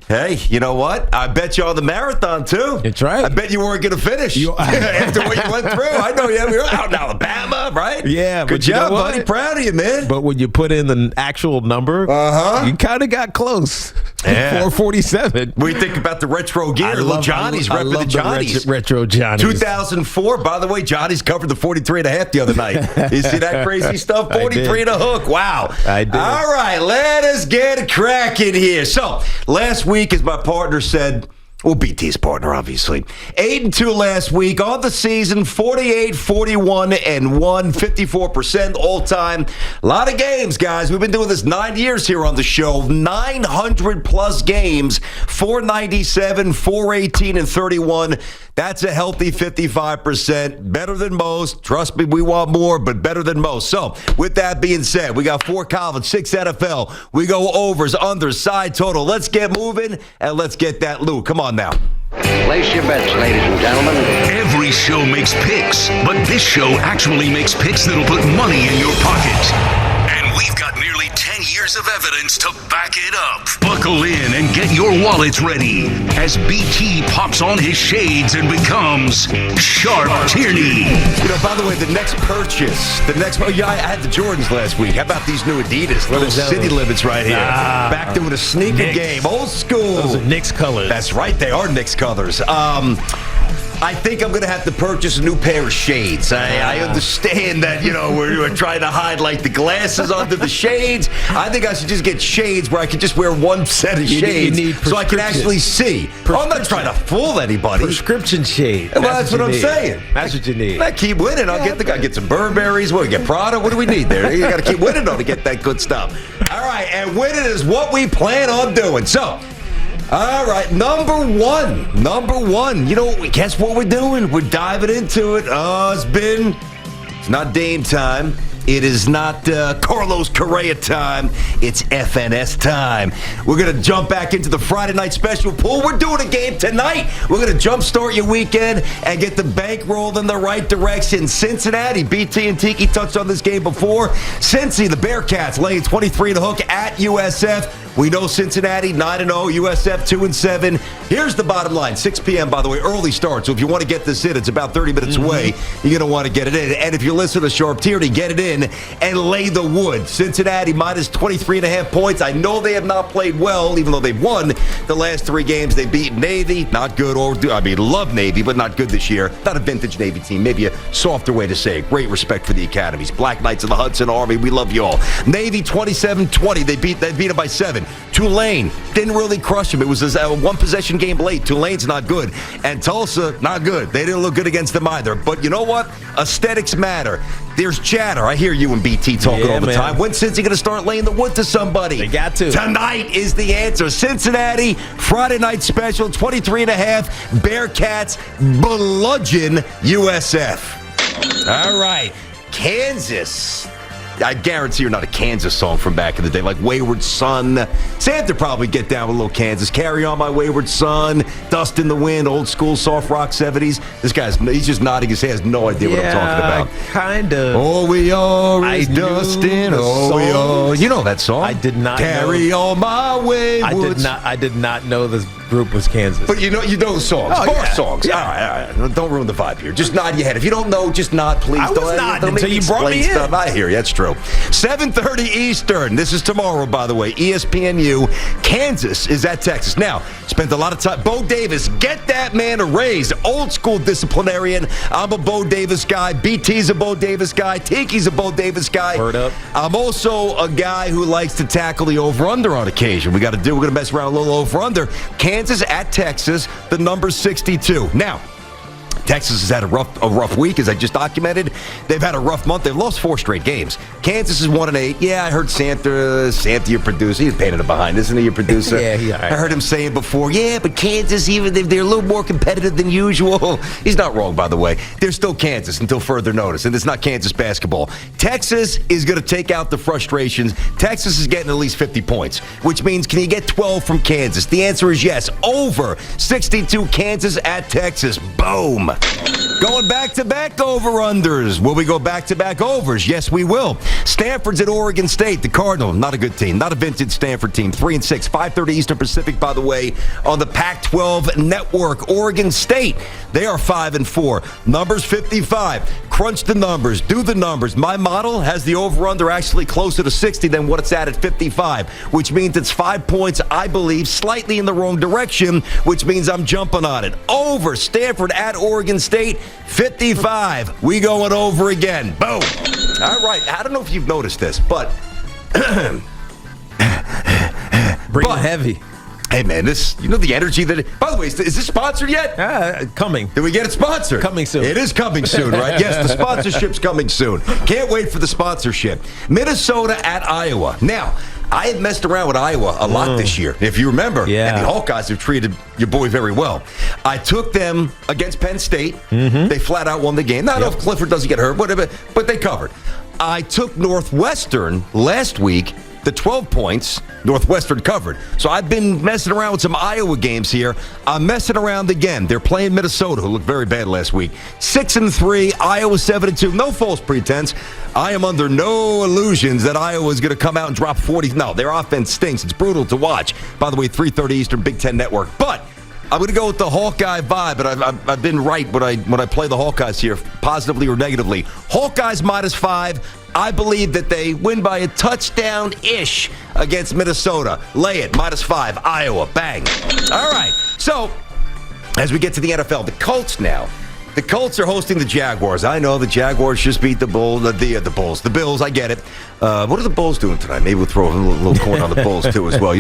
Hey, you know what? I bet you on the marathon, too. That's right. I bet you weren't going to finish after what you went through. I know you were out in Alabama, right? Yeah. Good job, buddy. Proud of you, man. But when you put in the actual number, you kind of got close. Yeah. 447. What do you think about the retro gear? Little Johnny's, repping the Johnny's. Retro Johnny's. 2004. By the way, Johnny's covered the 43.5 the other night. You see that crazy stuff? 43 and a hook. Wow. I did. All right, let us get cracking here. So, last week, as my partner said, well, BT's partner, obviously. 8-2 last week on the season, 48, 41, and 1, 54% all time. A lot of games, guys. We've been doing this 9 years here on the show. 900 plus games, 497, 418, and 31. That's a healthy 55%. Better than most. Trust me, we want more, but better than most. So, with that being said, we got 4 college, 6 NFL. We go overs, unders, side total. Let's get moving, and let's get that loot. Come on now. Place your bets, ladies and gentlemen. Every show makes picks, but this show actually makes picks that'll put money in your pocket. And we've got nearly 10 years of evidence to back it up. Buckle in and get your wallets ready as BT pops on his shades and becomes Sharp Tierney. You know, by the way, the next purchase, I had the Jordans last week. How about these new Adidas? Little city limits right here. Back doing a sneaker game. Old school. Those are Knicks colors. That's right. They are Knicks colors. I think I'm going to have to purchase a new pair of shades. I understand that, we're trying to hide, like, the glasses under the shades. I think I should just get shades where I can just wear one set of shades so I can actually see. I'm not trying to fool anybody. Prescription shade. Well, that's what I'm saying. That's what you need. I keep winning. I'll get some Burberrys. What, we get Prada? What do we need there? You got to keep winning, though, to get that good stuff. All right, and winning is what we plan on doing. So, all right, number one. Guess what we're doing? We're diving into it. It's not Dame time. It is not Carlos Correa time. It's FNS time. We're going to jump back into the Friday night special pool. We're doing a game tonight. We're going to jumpstart your weekend and get the bankroll in the right direction. Cincinnati, BT and Tiki touched on this game before. Cincy, the Bearcats, laying 23 and a hook at USF. We know Cincinnati, 9-0, USF 2-7. Here's the bottom line, 6 p.m., by the way, early start. So if you want to get this in, it's about 30 minutes away. You're going to want to get it in. And if you listen to Sharp Tierney, get it in and lay the wood. Cincinnati minus 23.5 points. I know they have not played well, even though they've won the last 3 games. They beat Navy, not good. Love Navy, but not good this year. Not a vintage Navy team. Maybe a softer way to say it. Great respect for the academies. Black Knights of the Hudson Army, we love you all. Navy 27-20. They beat them by 7. Tulane didn't really crush them. It was a one-possession game late. Tulane's not good. And Tulsa, not good. They didn't look good against them either. But you know what? Aesthetics matter. There's chatter. I hear you and BT talking all the time. When's Cincy going to start laying the wood to somebody? They got to. Tonight is the answer. Cincinnati, Friday night special, 23.5. Bearcats bludgeon USF. All right. Kansas. I guarantee you're not a Kansas song from back in the day, like Wayward Son. Santa probably get down with a little Kansas. Carry on, my wayward son. Dust in the wind, old school soft rock 70s. This he's just nodding his head, has no idea what I'm talking about. Kind of. Oh, we are is dust in. Oh, we are. You know that song. I did not Carry on, my wayward. I did not know this group was Kansas. But you know the songs. Bar songs. Yeah. All right. Don't ruin the vibe here. Just nod your head. If you don't know, just nod, please. I was nodding until you brought me in. Stuff. I hear you. That's true. 7:30 Eastern. This is tomorrow, by the way. ESPNU. Kansas is at Texas. Now, spent a lot of time. Bo Davis, get that man a raise. Old school disciplinarian. I'm a Bo Davis guy. BT's a Bo Davis guy. Tiki's a Bo Davis guy. Word up. I'm also a guy who likes to tackle the over-under on occasion. We're going to mess around a little over-under. Kansas at Texas, the number's 62. Now, Texas has had a rough week, as I just documented. They've had a rough month. They've lost 4 straight games. Kansas is 1-8. Yeah, I heard Santa, your producer. He's painted it behind, isn't he, your producer? Yeah. I heard him saying before, but Kansas, even they're a little more competitive than usual. He's not wrong, by the way. They're still Kansas until further notice, and it's not Kansas basketball. Texas is going to take out the frustrations. Texas is getting at least 50 points, which means can you get 12 from Kansas? The answer is yes. Over 62 Kansas at Texas. Boom. Going back-to-back over-unders. Will we go back-to-back overs? Yes, we will. Stanford's at Oregon State. The Cardinal, not a good team. Not a vintage Stanford team. 3-6. 5:30 Eastern Pacific, by the way, on the Pac-12 Network. Oregon State, they are 5-4. Numbers 55. Crunch the numbers. Do the numbers. My model has the over-under actually closer to 60 than what it's at 55, which means it's 5 points, I believe, slightly in the wrong direction, which means I'm jumping on it. Over. Stanford at Oregon State. 55. We going over again. Boom. All right. I don't know if you've noticed this, but Breathing heavy. Hey, man, the energy that... By the way, is this sponsored yet? Coming. Did we get it sponsored? Coming soon. It is coming soon, right? Yes, the sponsorship's coming soon. Can't wait for the sponsorship. Minnesota at Iowa. Now, I had messed around with Iowa a lot this year, if you remember. Yeah. And the Hawkeyes have treated your boy very well. I took them against Penn State. Mm-hmm. They flat out won the game. Now, if Clifford doesn't get hurt, whatever, but they covered. I took Northwestern last week. The 12 points, Northwestern covered. So I've been messing around with some Iowa games here. I'm messing around again. They're playing Minnesota, who looked very bad last week. 6-3, Iowa 7-2. No false pretense. I am under no illusions that Iowa is going to come out and drop 40. No, their offense stinks. It's brutal to watch. By the way, 3:30 Eastern, Big Ten Network. But I'm going to go with the Hawkeye vibe, but I've been right when I play the Hawkeyes here, positively or negatively. Hawkeyes -5. I believe that they win by a touchdown-ish against Minnesota. Lay it, -5, Iowa, bang. All right, so as we get to the NFL, the Colts now. The Colts are hosting the Jaguars. I know the Jaguars just beat the Bulls, the Bills. I get it. What are the Bulls doing tonight? Maybe we'll throw a little coin on the Bulls too as well.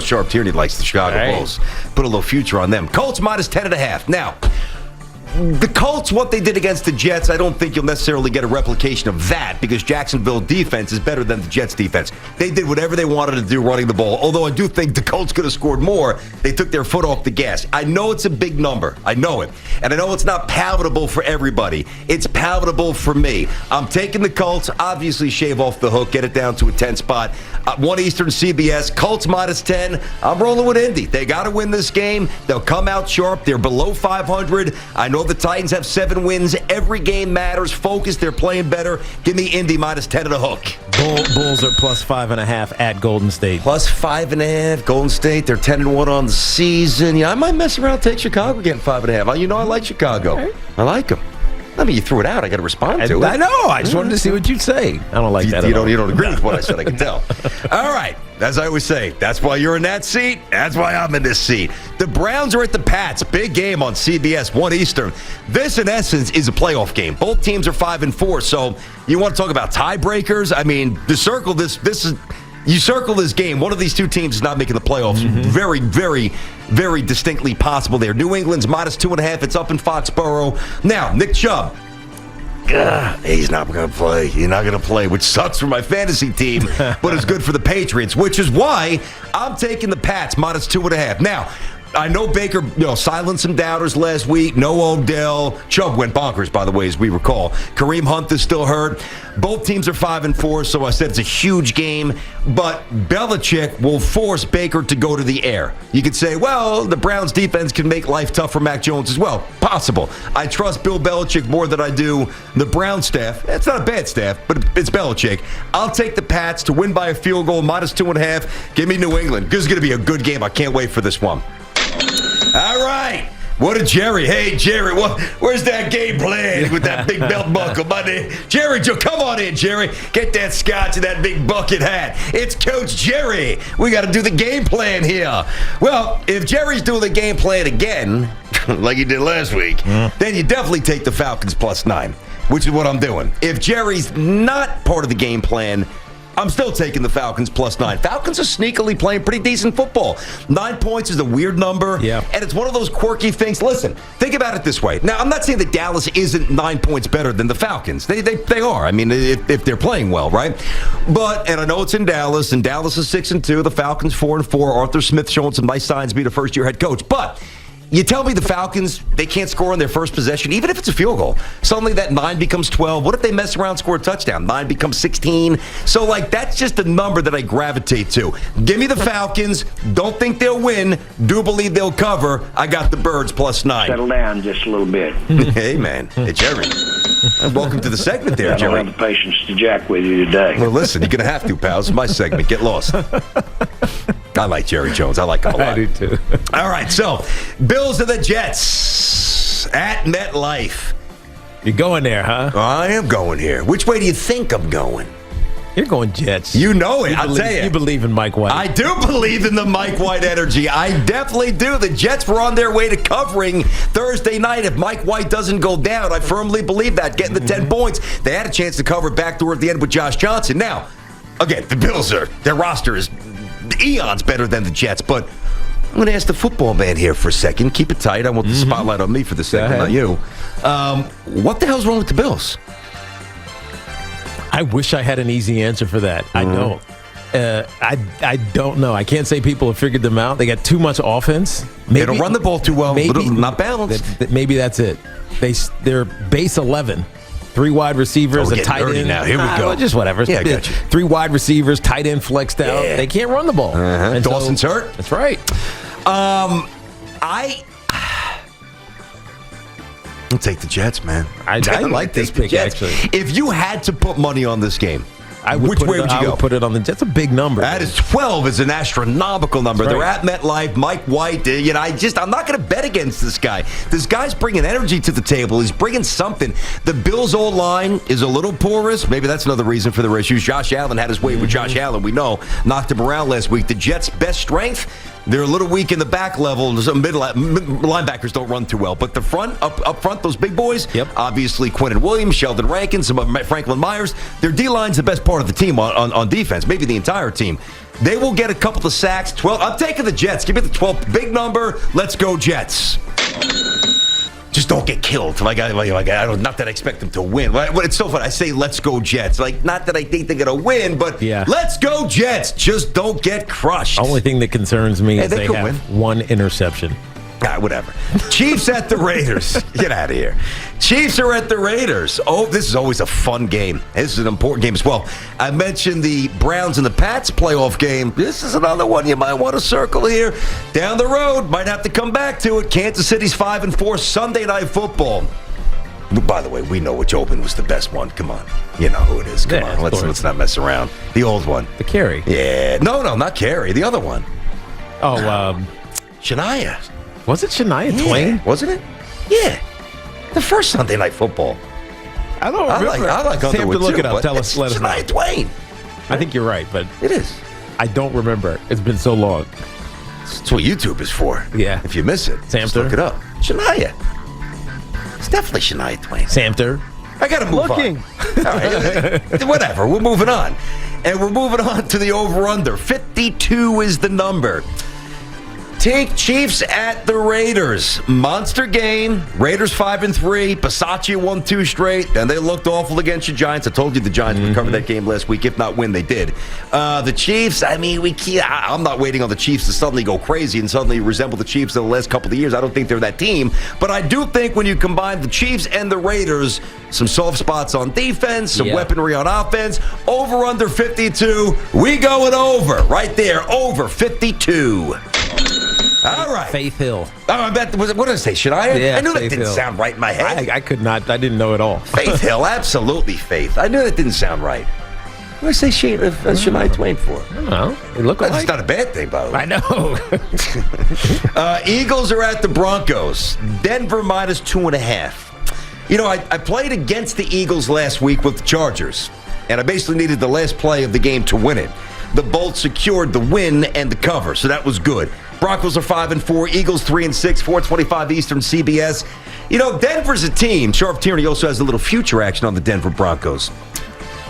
Sharp Tierney likes the Chicago Bulls. Put a little future on them. Colts -10.5. Now, the Colts, what they did against the Jets, I don't think you'll necessarily get a replication of that because Jacksonville defense is better than the Jets defense. They did whatever they wanted to do running the ball, although I do think the Colts could have scored more. They took their foot off the gas. I know it's a big number. I know it. And I know it's not palatable for everybody. It's palatable for me. I'm taking the Colts, obviously shave off the hook, get it down to a 10 spot. 1 Eastern CBS, Colts -10. I'm rolling with Indy. They got to win this game. They'll come out sharp. They're below 500. I know the Titans have 7 wins. Every game matters. Focus. They're playing better. Give me Indy -10 and a hook. Bulls are +5.5 at Golden State. +5.5. Golden State. They're 10-1 on the season. Yeah, I might mess around and take Chicago getting 5.5. You know I like Chicago. Right. I like them. I mean, you threw it out. I got to respond to it. I know. I just wanted to see what you'd say. I don't like that at all. You don't agree with what I said. I can tell. All right. As I always say, that's why you're in that seat. That's why I'm in this seat. The Browns are at the Pats. Big game on CBS, 1 Eastern. This, in essence, is a playoff game. Both teams are 5-4. So you want to talk about tiebreakers? I mean, you circle this game. One of these two teams is not making the playoffs. Mm-hmm. Very, very, very distinctly possible there. New England's -2.5. It's up in Foxborough. Now, Nick Chubb. He's not going to play. He's not going to play, which sucks for my fantasy team, but it's good for the Patriots, which is why I'm taking the Pats -2.5. Now, I know Baker silenced some doubters last week. No Odell. Chubb went bonkers, by the way, as we recall. Kareem Hunt is still hurt. Both teams are 5-4, so I said it's a huge game. But Belichick will force Baker to go to the air. You could say, well, the Browns defense can make life tough for Mac Jones as well. Possible. I trust Bill Belichick more than I do the Browns staff. It's not a bad staff, but it's Belichick. I'll take the Pats to win by a field goal, -2.5. Give me New England. This is going to be a good game. I can't wait for this one. All right. What a Jerry. Hey, Jerry, where's that game plan with that big belt buckle, buddy? Jerry, come on in, Jerry. Get that scotch and that big bucket hat. It's Coach Jerry. We got to do the game plan here. Well, if Jerry's doing the game plan again, like he did last week, then you definitely take the Falcons +9, which is what I'm doing. If Jerry's not part of the game plan, I'm still taking the Falcons +9. Falcons are sneakily playing pretty decent football. 9 points is a weird number. Yeah. And it's one of those quirky things. Listen, think about it this way. Now, I'm not saying that Dallas isn't 9 points better than the Falcons. They are. I mean, if they're playing well, right? And I know it's in Dallas, and Dallas is 6-2. The Falcons 4-4. Arthur Smith showing some nice signs to be the first-year head coach. But You tell me the Falcons, they can't score on their first possession, even if it's a field goal. Suddenly that 9 becomes 12. What if they mess around and score a touchdown? 9 becomes 16. So, that's just a number that I gravitate to. Give me the Falcons. Don't think they'll win. Do believe they'll cover. I got the Birds +9. Settle down just a little bit. Hey, man. Hey, Jerry. Welcome to the segment there, Jerry. I don't have the patience to jack with you today. Well, listen, you're going to have to, pal. It's my segment. Get lost. I like Jerry Jones. I like him a lot. I do, too. All right, so Bills and the Jets at MetLife. You're going there, huh? I am going here. Which way do you think I'm going? You're going Jets. You know it. I'll tell you. You believe in Mike White. I do believe in the Mike White energy. I definitely do. The Jets were on their way to covering Thursday night. If Mike White doesn't go down, I firmly believe that. Getting the 10 points. They had a chance to cover backdoor at the end with Josh Johnson. Now, again, the Bills their roster is eons better than the Jets, but I'm going to ask the football man here for a second. Keep it tight. I want the spotlight on me for the segment, not you. What the hell's wrong with the Bills? I wish I had an easy answer for that. I don't. I don't know. I can't say people have figured them out. They got too much offense. Maybe, they don't run the ball too well. Maybe not balanced. Maybe that's it. They're base 11. 3 wide receivers, a tight end. Now. Here we go. Just whatever. Yeah, I got you. 3 wide receivers, tight end flexed out. Yeah. They can't run the ball. And Dawson's hurt. That's right. I'll take the Jets, man. I like this pick, actually. If you had to put money on this game, which way would you go? I would put it on the Jets. A big number. That is 12 is an astronomical number. Right. They're at MetLife. Mike White. I'm not going to bet against this guy. This guy's bringing energy to the table. He's bringing something. The Bills' old line is a little porous. Maybe that's another reason for their issues. Josh Allen had his way with Josh Allen. We know knocked him around last week. The Jets' best strength. They're a little weak in the back level. Some linebackers don't run too well. But the front, up front, those big boys, obviously Quentin Williams, Sheldon Rankin, some of Franklin Myers, their D-line's the best part of the team on defense, maybe the entire team. They will get a couple of sacks. 12. I'm taking the Jets. Give me the 12. Big number. Let's go, Jets. Just don't get killed. Not that I expect them to win. But it's so funny. I say, let's go, Jets. Not that I think they're going to win, but let's go, Jets. Just don't get crushed. Only thing that concerns me is they have win. 1 interception. Whatever. Chiefs at the Raiders. Get out of here. Chiefs are at the Raiders. Oh, this is always a fun game. This is an important game as well. I mentioned the Browns and the Pats playoff game. This is another one you might want to circle here. Down the road. Might have to come back to it. Kansas City's 5-4 Sunday Night Football. By the way, we know which open was the best one. Come on. You know who it is. Come on. Let's not mess around. The old one. The Carey. Yeah. No, not Carey. The other one. Oh, Shania. Was it Shania Twain? Wasn't it? Yeah. The first Sunday Night Football. I don't remember. I like Sam, Underwood, look too, it up. Let us know. Shania Twain. I think you're right, but It is. I don't remember. It's been so long. That's what YouTube is for. Yeah. If you miss it, Samter. just look it up. Shania. It's definitely Shania Twain. Samter. I got to move on. All right. Whatever. We're moving on. And we're moving on to the over-under. 52 is the number. Take Chiefs at the Raiders. Monster game. Raiders 5-3. Bisaccia won 2 straight. Then they looked awful against the Giants. I told you the Giants would cover that game last week. If not win, they did. The Chiefs, I'm not waiting on the Chiefs to suddenly go crazy and suddenly resemble the Chiefs of the last couple of years. I don't think they're that team. But I do think when you combine the Chiefs and the Raiders, some soft spots on defense, some weaponry on offense, over under 52. We going over. Right there. Over 52. All right. Faith Hill. I bet. What did I say? Shania? Yeah, I knew that Faith didn't Hill. sound right in my head. I could not. I didn't know at all. Faith Hill, absolutely Faith. I knew that didn't sound right. What did I say Shania Twain for? I don't know. They look That's alike. not a bad thing, by the way. I know. Eagles are at the Broncos. Denver minus 2.5. I played against the Eagles last week with the Chargers, and I basically needed the last play of the game to win it. The Bolts secured the win and the cover, so that was good. Broncos are 5-4, Eagles 3-6, 4:25 Eastern, CBS. Denver's a team. Tiki Tierney also has a little future action on the Denver Broncos.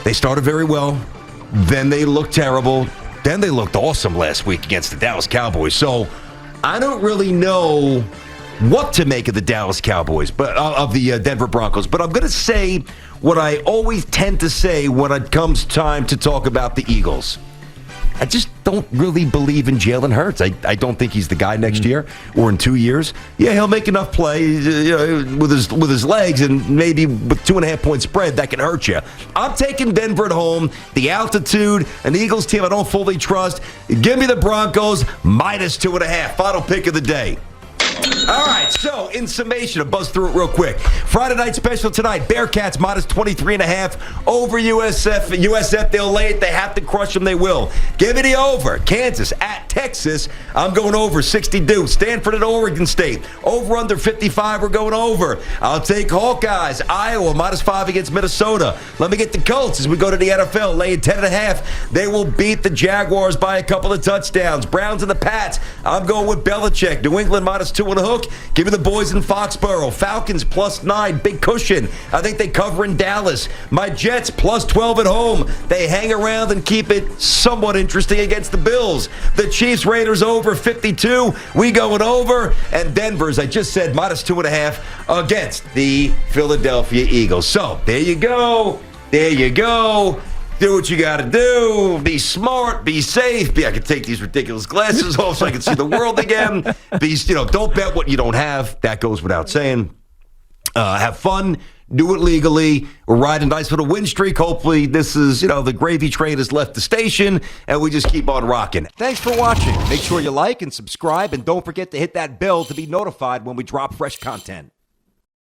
They started very well, then they looked terrible, then they looked awesome last week against the Dallas Cowboys. So I don't really know what to make of the Dallas Cowboys, but of the Denver Broncos. But I'm going to say what I always tend to say when it comes time to talk about the Eagles. I just don't really believe in Jalen Hurts. I don't think he's the guy next year or in 2 years. Yeah, he'll make enough plays with his legs, and maybe with 2.5 point spread that can hurt you. I'm taking Denver at home. The altitude, an Eagles team I don't fully trust. Give me the Broncos -2.5. Final pick of the day. All right, so in summation, I'll buzz through it real quick. Friday night special tonight, Bearcats -23.5 over USF. USF, they'll lay it. They have to crush them. They will. Give me the over. Kansas at Texas. I'm going over 62. Stanford at Oregon State. Over under 55. We're going over. I'll take Hawkeyes. Iowa -5 against Minnesota. Let me get the Colts as we go to the NFL. Laying 10.5. They will beat the Jaguars by a couple of touchdowns. Browns and the Pats. I'm going with Belichick. New England -2 and a hook. Give me the boys in Foxborough. Falcons +9. Big cushion. I think they cover in Dallas. My Jets +12 at home. They hang around and keep it somewhat interesting against the Bills. The Chiefs Raiders over 52. We going over. And Denver's, I just said, -2.5 against the Philadelphia Eagles. So there you go. There you go. Do what you got to do. Be smart. Be safe. I can take these ridiculous glasses off so I can see the world again. Don't bet what you don't have. That goes without saying. Have fun. Do it legally. We're riding a nice little win streak. Hopefully this is, the gravy train has left the station and we just keep on rocking. Thanks for watching. Make sure you like and subscribe, and don't forget to hit that bell to be notified when we drop fresh content.